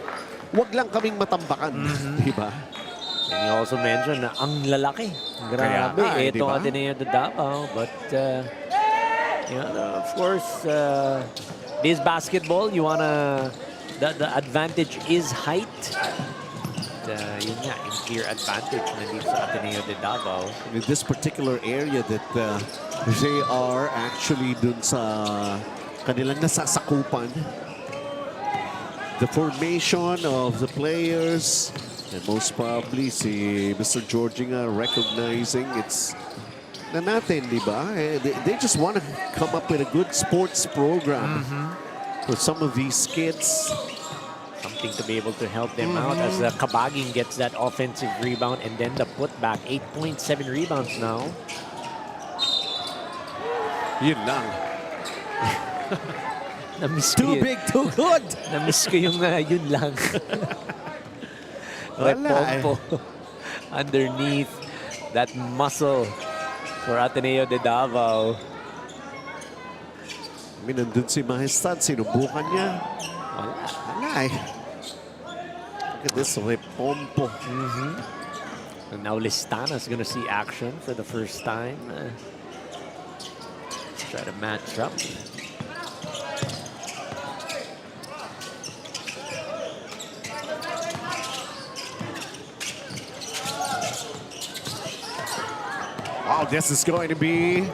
wag lang kaming matambakan, diba? And he also mentioned na ang lalaki. Grabe, ito diba? Ateneo De Davao. But, you know, of course, this basketball, you wanna... The advantage is height. Yun nga, yung clear advantage na dito sa Ateneo De Davao. In this particular area that they are actually dun sa kanilang nasasakupan. The formation of the players, and most probably si Mr. Georginga recognizing it's na natin, di ba? They just want to come up with a good sports program for some of these kids. Something to be able to help them out as Kabaging gets that offensive rebound and then the putback. 8.7 rebounds now. Yun lang. Too big, too good. Na-miss ko yung yun lang. Repompo underneath that muscle for Ateneo De Davao. I mean, nandun si Majestad, sinubukan niya. Wala eh. Look at this Repompo. And now Listana's gonna see action for the first time. Let's try to match up. Wow, this is going to be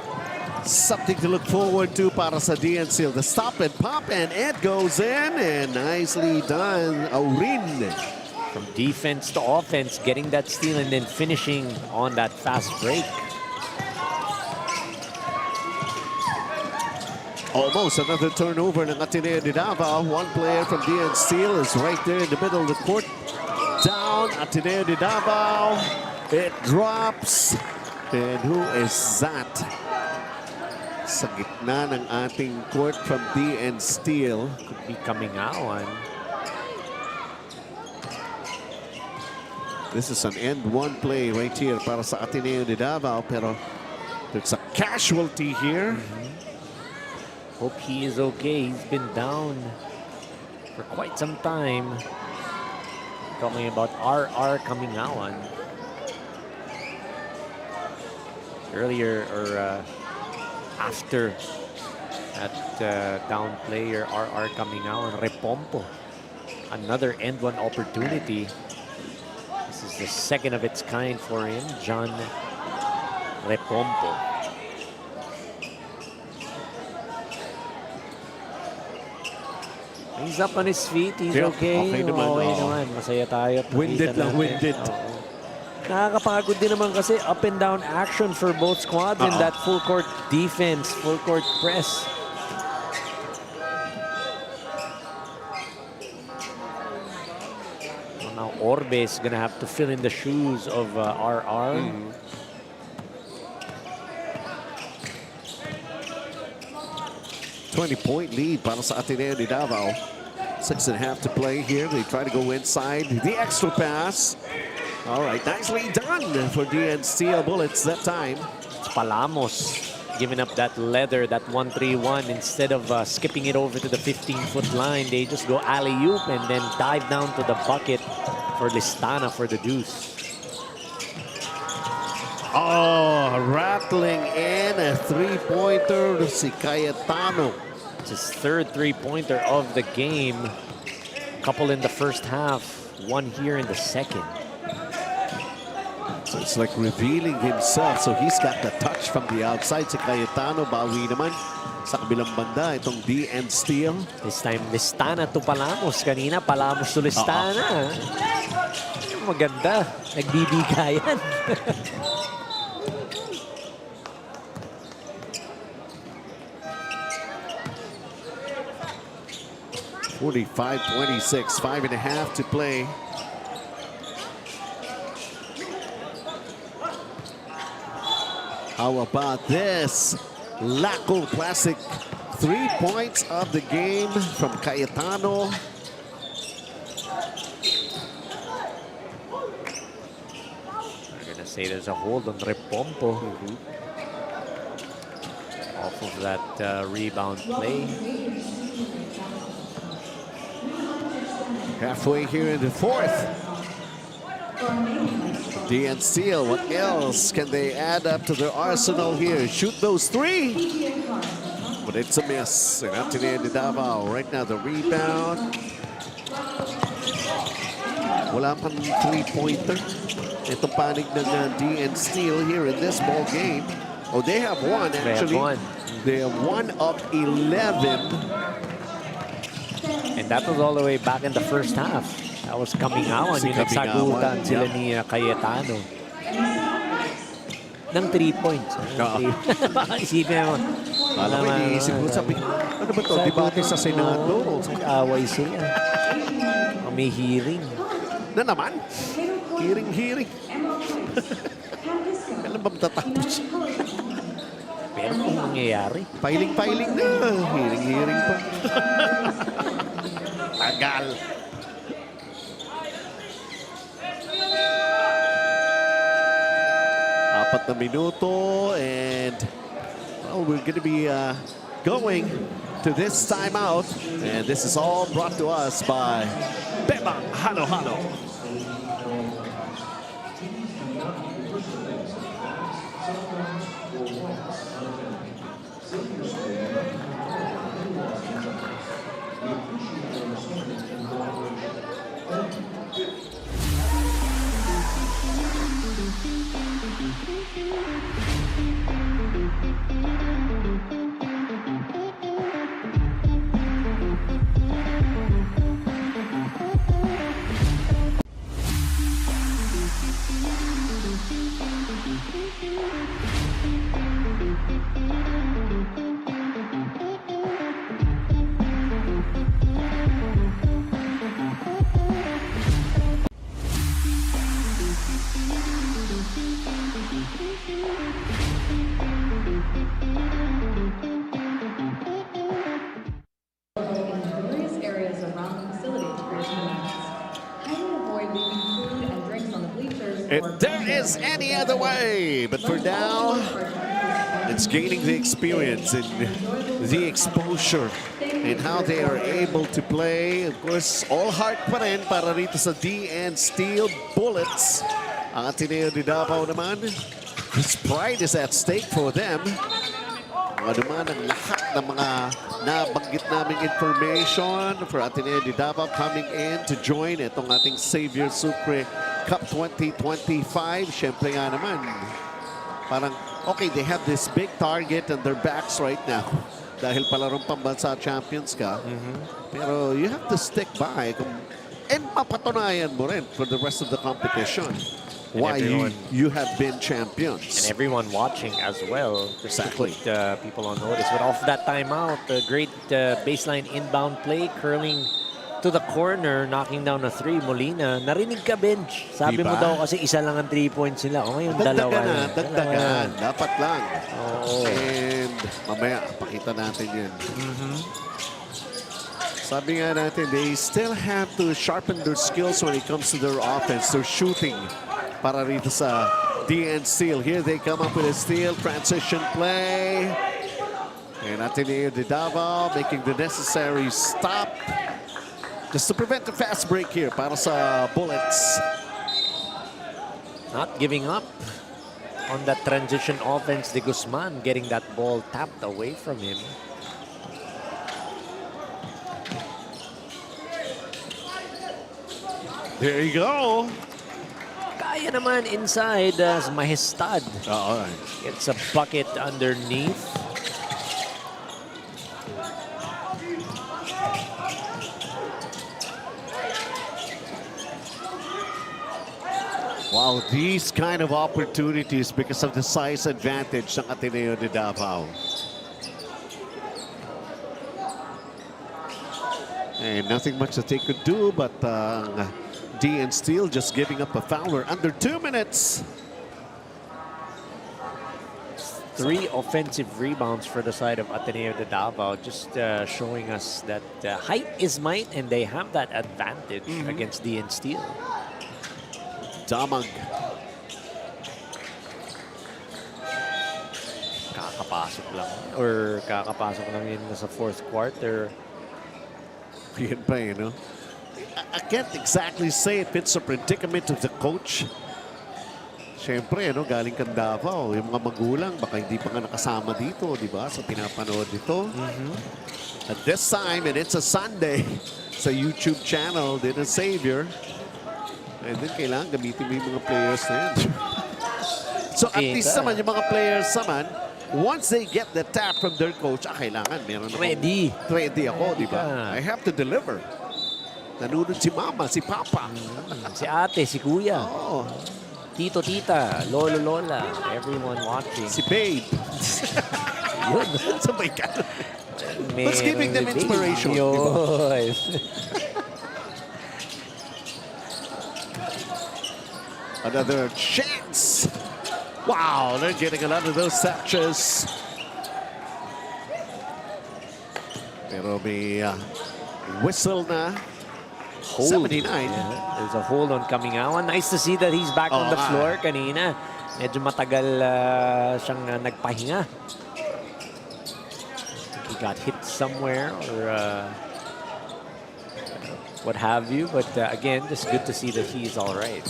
something to look forward to para sa DN Steel. The stop and pop, and it goes in, and nicely done, Aurin. From defense to offense, getting that steal and then finishing on that fast break. Almost another turnover ng Ateneo De Davao. One player from DN Steel is right there in the middle of the court. Down, Ateneo De Davao. It drops. And who is that? Sa gitna ng ating court from DN Steel. Could be coming out. This is an end one play right here para sa Ateneo De Davao, pero there's a casualty here. Hope he is okay. He's been down for quite some time. Talking about RR coming out. Earlier or after that down player, RR coming out, and Repompo. Another end one opportunity. This is the second of its kind for him, John Repompo. He's up on his feet. He's okay. Okay naman. Okay naman. Masaya tayo. Winded lang, winded. Nakakapagod din naman kasi up and down action for both squads in that full court defense, full court press. Well, now Orbe is gonna have to fill in the shoes of RR. 20-point lead para sa Ateneo De Davao. 6.5 to play here. They try to go inside. The extra pass. All right, nicely done for DN Steel Bullets that time. It's Palamos giving up that leather, that 1-3-1. Instead of skipping it over to the 15-foot line, they just go alley-oop and then dive down to the bucket for Listana for the deuce. Oh, rattling in a three-pointer to si Cayetano. It's his third three-pointer of the game. A couple in the first half, one here in the second. So it's like revealing himself. So he's got the touch from the outside. Si Cayetano, bawi naman sa kabilang banda. Itong DN Steel. This time, Listana to Palamos. Kanina, Palamos to Listana. Maganda. Nagbibigayan. 45-26, 5.5 to play. How about this? Laco classic 3 points of the game from Cayetano. I'm gonna say there's a hold on Repompo. Off of that rebound play. Halfway here in the fourth. DN Steel, what else can they add up to their arsenal here? Shoot those three. But it's a miss. And Ateneo De Davao right now the rebound. Wala pang three-pointer. Itong panig ng DN Steel here in this ball game. Oh, they have one actually. They have one of 11. And that was all the way back in the first half. That was Kamingawan. Yung nagsagutan sila ni Cayetano. Ng 3 points. Isipin mo. Alam mo, iniisip ko, sabi, ano ba ito? Debate sa Senado? Away sila. May hearing. Na naman? Hearing. Kailan ba matatapos? Pero kung nangyayari. Piling na. Hearing pa. Tagal. Apat na minuto and well, we're going to be going to this timeout, and this is all brought to us by Bebang Halo Halo. If there is any other way, but for now, it's gaining the experience and the exposure and how they are able to play. Of course, all heart pa rin para rito sa DN Steel Bullets. Ang Ateneo De Davao naman, this pride is at stake for them. Ano man ang lahat ng mga nabanggit naming information for Ateneo De Davao coming in to join itong ating Xavier Sucre Cup 2025. Siyempre nga naman, parang, okay, they have this big target on their backs right now. Dahil palarong pambansa champions ka. Pero you have to stick by. And mapatunayan mo rin for the rest of the competition. Why you have been champions. And everyone watching as well. Just to put people on notice. But off that timeout, a great baseline inbound play, curling to the corner, knocking down a three. Molina, narinig ka, bench. Sabi mo daw kasi isa lang ang 3 points nila. O ngayon, dalawa na. Dagdagan. Dapat lang. And mamaya, pakita natin yan. Sabi nga natin, they still have to sharpen their skills when it comes to their offense. Their shooting. para rito sa DN Steel. Here they come up with a steal, transition play. And Ateneo De Davao making the necessary stop just to prevent the fast break here para sa Bullets. Not giving up on that transition offense. De Guzman getting that ball tapped away from him. There you go. Kaya naman inside Majestad. It's a bucket underneath. Wow, these kind of opportunities because of the size advantage ng Ateneo De Davao. And nothing much that they could do, but DN Steel just giving up a foul under 2 minutes. 3 offensive rebounds for the side of Ateneo De Davao, just showing us that height is might, and they have that advantage against DN Steel. Damag. Kakapasok lang. Or kakapasok lang yun sa fourth quarter. Yan pa, you know. I can't exactly say if it's a predicament of the coach. Siyempre, no, galing kang Davao. Yung mga magulang, baka hindi pa nga nakasama dito, di ba? Sa pinapanood dito. At this time, and it's a Sunday, sa YouTube channel din ng Xavier. And then kailangan gamitin mo yung mga players na yan. So at least naman, yung mga players naman, once they get the tap from their coach, kailangan meron ako. Ready ako, di ba? I have to deliver. Nanonood si mama, si papa. Si ate, si kuya. Oh. Tito, tita, lolo, lola. Everyone watching. Si babe. Yun. Sabay ka. Who's giving them inspiration? Yun. Another chance. Wow, they're getting a lot of those touches. Pero may whistle na. Hold. 79. Yeah, there's a hold on Kamingawan. Nice to see that he's back on the floor kanina. Medyo matagal siyang nagpahinga. He got hit somewhere or what have you. But again, just good to see that he's all right.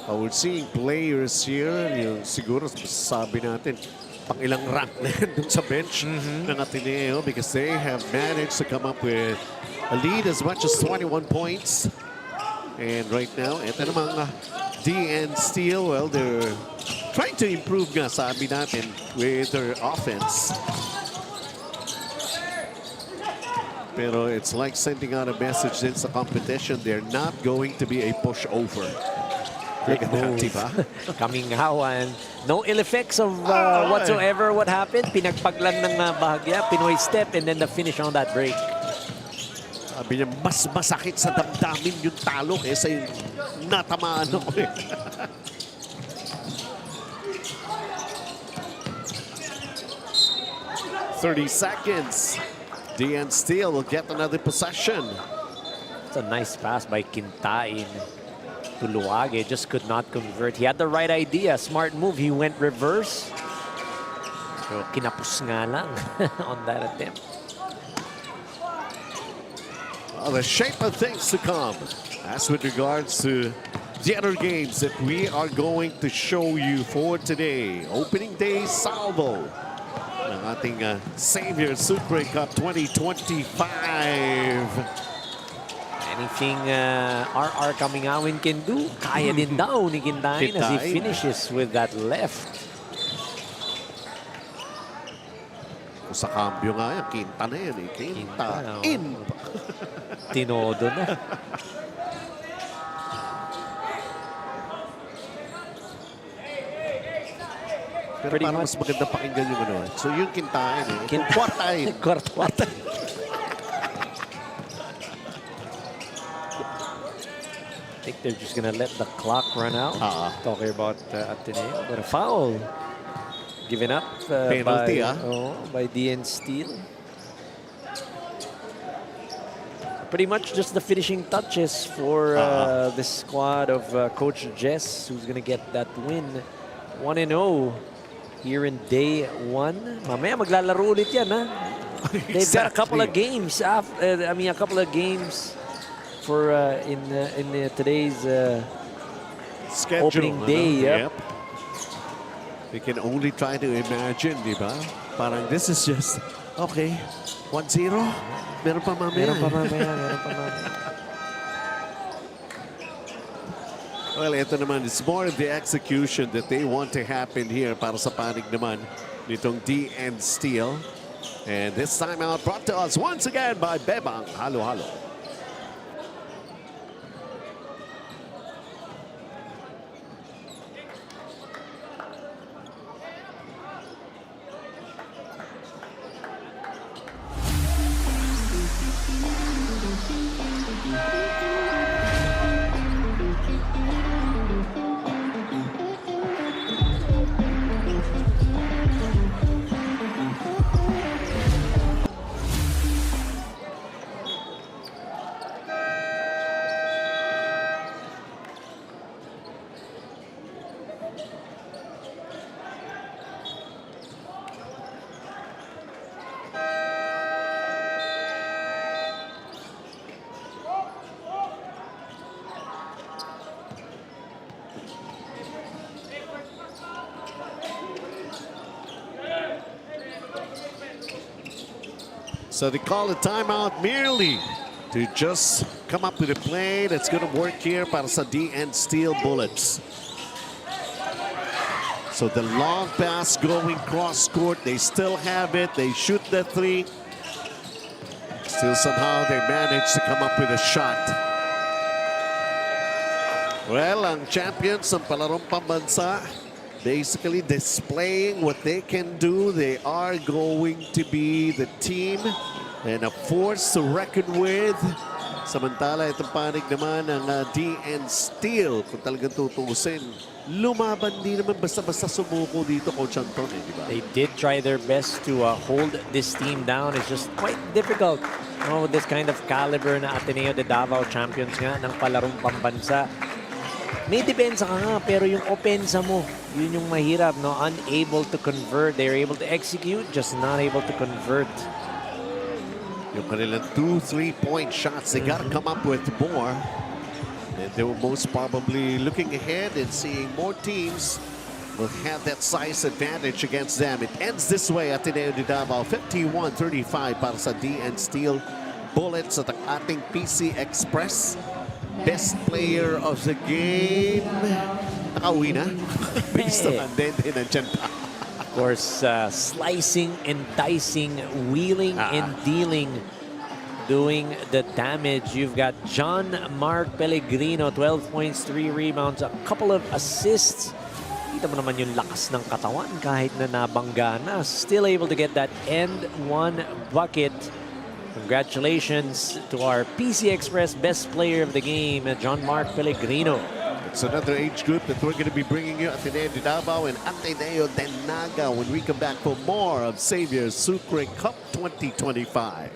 We're seeing players here, yung siguro sabi natin, pang ilang rank na yan dun sa bench ng Ateneo because they have managed to come up with a lead as much as 21 points. And right now, ito namang DN Steel, well, they're trying to improve nga, sabi natin, with their offense. Pero it's like sending out a message din sa competition. They're not going to be a pushover. Diba? Kamingawan. No ill effects of whatsoever what happened. Pinagpag lang ng bahagya, Pinoy step, and then the finish on that break. Sabi niya, mas masakit sa damdamin yung talo kaysa yung natamaan ako eh. "30 seconds. DN Steel will get another possession." It's a nice pass by Quintain. Tuluage just could not convert. He had the right idea. Smart move. He went reverse. So kinapos nga lang on that attempt. Well, the shape of things to come. As with regards to the other games that we are going to show you for today. Opening day salvo ng ating Xavier Sucre Cup 2025. Anything RR Kamingawin can do, kaya din daw ni Quintain as he finishes with that left. Kung sa cambio nga yan, Quinta na yan eh. Quinta. In! Tinodo na. Pero parang mas maganda pakinggan yung ano. So yung Quintain eh. Kwartain. Kwartain. I think they're just gonna let the clock run out. Talking about Ateneo, but a foul given up penalty by DN Steel. Pretty much just the finishing touches for the squad of Coach Jess, who's going to get that win. 1-0 here in day 1. Mamaya maglalaro ulit yan, ha? They've got a couple of games. A couple of games for in today's schedule, opening day. Yep. We can only try to imagine, di ba? Parang this is just, okay, 1-0. Meron pa mamaya. Meron pa mamaya. Well, ito naman, it's more of the execution that they want to happen here para sa panig naman nitong D&D Steel. And this time out brought to us once again by Bebang Halo Halo. So they call a timeout merely to just come up with a play that's going to work here para sa D&D Steel Bullets. So the long pass going cross court, they still have it. They shoot the 3. Still somehow they manage to come up with a shot. Well, ang champions ng palarong pambansa basically displaying what they can do. They are going to be the team and a force to reckon with. Samantala, itong panig naman ng D&D Steel, kung talagang tutuusin, lumaban din naman basta-basta sumuko dito, Coach Anton, di ba? They did try their best to hold this team down. It's just quite difficult. With this kind of caliber na Ateneo De Davao champions nga ng palarong pambansa. May depensa ka nga, pero yung opensa mo, yun yung mahirap, no? Unable to convert. They're able to execute, just not able to convert. Yung kanilang 2 3-point shots, they gotta come up with more. And they were most probably looking ahead and seeing more teams will have that size advantage against them. It ends this way, Ateneo De Davao, 51-35 para sa D&D Steel Bullets at ang ating PC Express. Best player of the game. Nakauwi na. Based naman din, nandiyan pa. Of course, slicing and dicing, wheeling and dealing, doing the damage. You've got John Mark Pellegrino, 12 points, 3 rebounds, a couple of assists. Kita mo naman yung lakas ng katawan kahit na nabangga na. Still able to get that end 1 bucket. Congratulations to our PC Express best player of the game, John Mark Pellegrino. It's another age group that we're going to be bringing you, Ateneo De Davao and Ateneo De Naga, when we come back for more of Xavier Sucre Cup 2025.